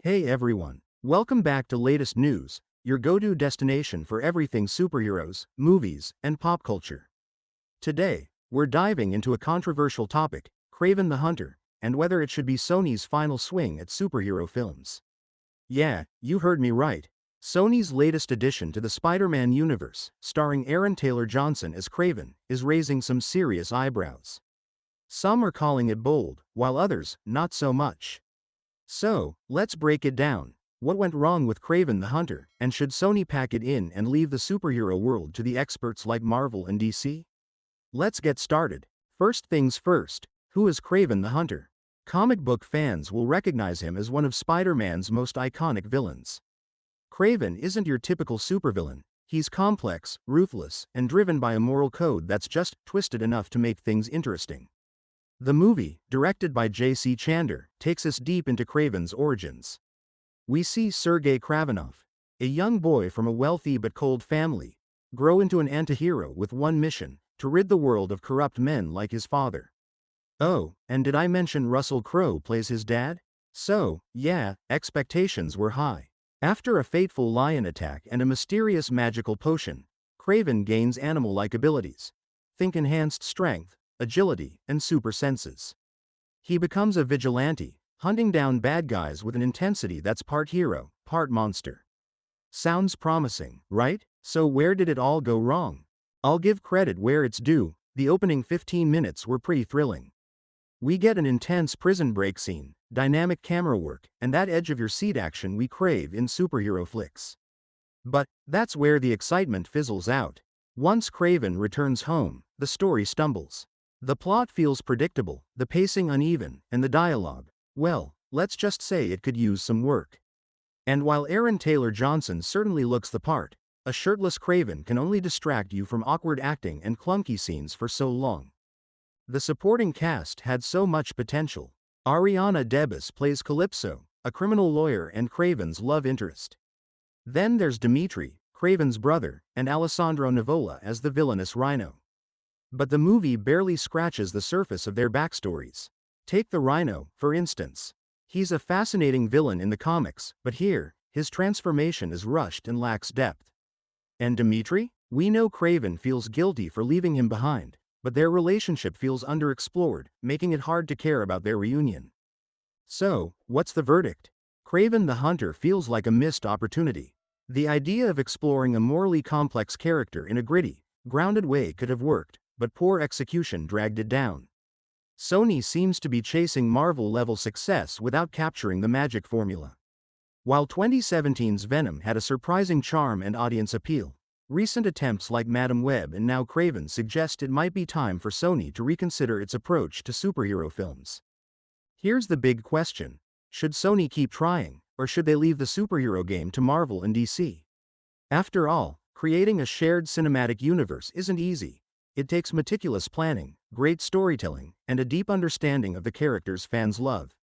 Hey everyone, welcome back to Latest News, your go-to destination for everything superheroes, movies, and pop culture. Today, we're diving into a controversial topic, Kraven the Hunter, and whether it should be Sony's final swing at superhero films. Yeah, you heard me right. Sony's latest addition to the Spider-Man Universe, starring Aaron Taylor Johnson as Kraven, is raising some serious eyebrows. Some are calling it bold, while others, not so much. So, let's break it down. What went wrong with Kraven the Hunter, and should Sony pack it in and leave the superhero world to the experts like Marvel and DC? Let's get started. First things first, who is Kraven the Hunter? Comic book fans will recognize him as one of Spider-Man's most iconic villains. Kraven isn't your typical supervillain. He's complex, ruthless, and driven by a moral code that's just twisted enough to make things interesting. The movie, directed by J.C. Chander, takes us deep into Kraven's origins. We see Sergei Kravenov, a young boy from a wealthy but cold family, grow into an antihero with one mission: to rid the world of corrupt men like his father. Oh, and did I mention Russell Crowe plays his dad? So, yeah, expectations were high. After a fateful lion attack and a mysterious magical potion, Kraven gains animal-like abilities. Think enhanced strength, agility, and super senses. He becomes a vigilante, hunting down bad guys with an intensity that's part hero, part monster. Sounds promising, right? So where did it all go wrong? I'll give credit where it's due. The opening 15 minutes were pretty thrilling. We get an intense prison break scene, dynamic camera work, and that edge-of-your-seat action we crave in superhero flicks. But that's where the excitement fizzles out. Once Kraven returns home, the story stumbles. The plot feels predictable, the pacing uneven, and the dialogue, well, let's just say it could use some work. And while Aaron Taylor Johnson certainly looks the part, a shirtless Kraven can only distract you from awkward acting and clunky scenes for so long. The supporting cast had so much potential. Ariana DeBose plays Calypso, a criminal lawyer and Kraven's love interest. Then there's Dimitri, Kraven's brother, and Alessandro Nivola as the villainous Rhino. But the movie barely scratches the surface of their backstories. Take the Rhino, for instance. He's a fascinating villain in the comics, but here, his transformation is rushed and lacks depth. And Dimitri? We know Kraven feels guilty for leaving him behind, but their relationship feels underexplored, making it hard to care about their reunion. So, what's the verdict? Kraven the Hunter feels like a missed opportunity. The idea of exploring a morally complex character in a gritty, grounded way could have worked, but poor execution dragged it down. Sony seems to be chasing Marvel-level success without capturing the magic formula. While 2017's Venom had a surprising charm and audience appeal, recent attempts like Madam Web and now Kraven suggest it might be time for Sony to reconsider its approach to superhero films. Here's the big question: should Sony keep trying, or should they leave the superhero game to Marvel and DC? After all, creating a shared cinematic universe isn't easy. It takes meticulous planning, great storytelling, and a deep understanding of the characters fans love.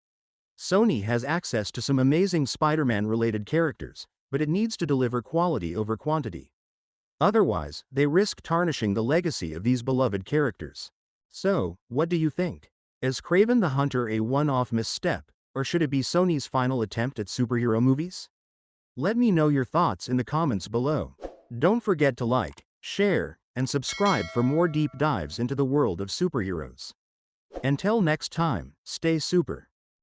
Sony has access to some amazing Spider-Man-related characters, but it needs to deliver quality over quantity. Otherwise, they risk tarnishing the legacy of these beloved characters. So, what do you think? Is Kraven the Hunter a one-off misstep, or should it be Sony's final attempt at superhero movies? Let me know your thoughts in the comments below. Don't forget to like, share, and subscribe for more deep dives into the world of superheroes. Until next time, stay super.